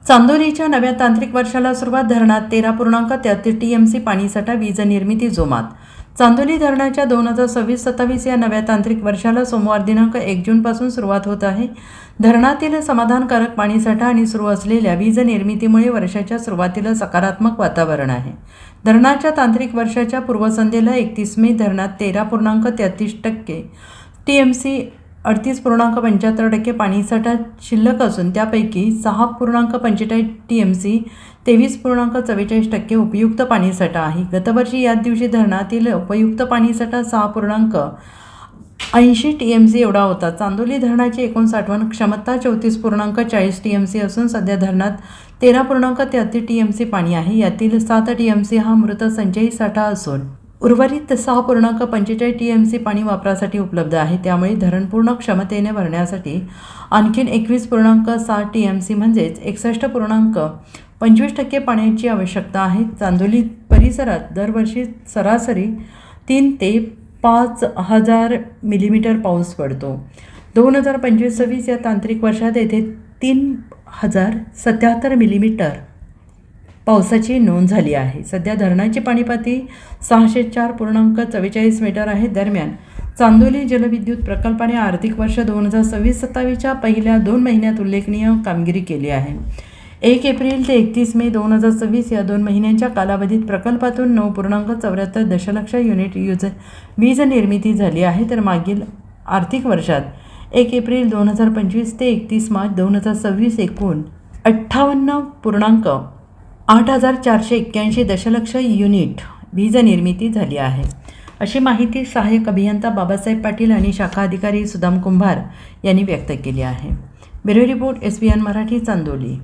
चांदोलीच्या नव्या तांत्रिक वर्षाला सुरुवात. धरणात 13.33 TMC पाणीसाठा. वीज निर्मिती जोमात. चांदोली धरणाच्या 2026-27 या नव्या तांत्रिक वर्षाला सोमवार दिनांक 1 जूनपासून सुरुवात होत आहे. धरणातील समाधानकारक पाणीसाठा आणि सुरू असलेल्या वीज निर्मितीमुळे वर्षाच्या सुरुवातीला सकारात्मक वातावरण आहे. धरणाच्या तांत्रिक वर्षाच्या पूर्वसंध्येला 31 मे धरणात 13.33 TMC 38.75% पाणीसाठा शिल्लक असून त्यापैकी 6.45 TMC 23.44% उपयुक्त पाणीसाठा आहे. गतवर्षी याच दिवशी धरणातील उपयुक्त पाणीसाठा 6.80 TMC एवढा होता. चांदोली धरणाची एकूण साठवण क्षमता 34.40 TMC असून सध्या धरणात 13.33 TMC पाणी आहे. यातील 7 TMC हा मृत संचयी साठा असून उर्वरित 6.45 TMC पाणी वापरासाठी उपलब्ध आहे. त्यामुळे धरण पूर्ण क्षमतेने भरण्यासाठी आणखीन 21.7 TMC म्हणजेच 61.25% पाण्याची आवश्यकता आहे. चांदोली परिसरात दरवर्षी सरासरी 3 ते 5,000 मिलीमीटर पाऊस पडतो. 2025-26 या तांत्रिक वर्षात येथे 3,077 मिलीमीटर पावसाची नोंद झाली आहे. सध्या धरणाची पाणीपातळी 604.44 मीटर आहे. दरम्यान चांदोली जलविद्युत प्रकल्पाने आर्थिक वर्ष 2026-27च्या पहिल्या 2 महिन्यात उल्लेखनीय कामगिरी केली आहे. 1 एप्रिल ते 31 मे 2026 या 2 महिन्यांच्या कालावधीत प्रकल्पातून 9.74 दशलक्ष युनिट वीज निर्मिती झाली आहे. तर मागील आर्थिक वर्षात 1 एप्रिल 2025 ते 31 मार्च 2026 एकूण 58.8481 दशलक्ष युनिट वीज निर्मिती झाली आहे, अशी माहिती सहाय्यक अभियंता बाबासाहेब पाटील आणि शाखा अधिकारी सुदाम कुंभार यांनी व्यक्त केली आहे. Bureau report SBN Marathi, Chandoli.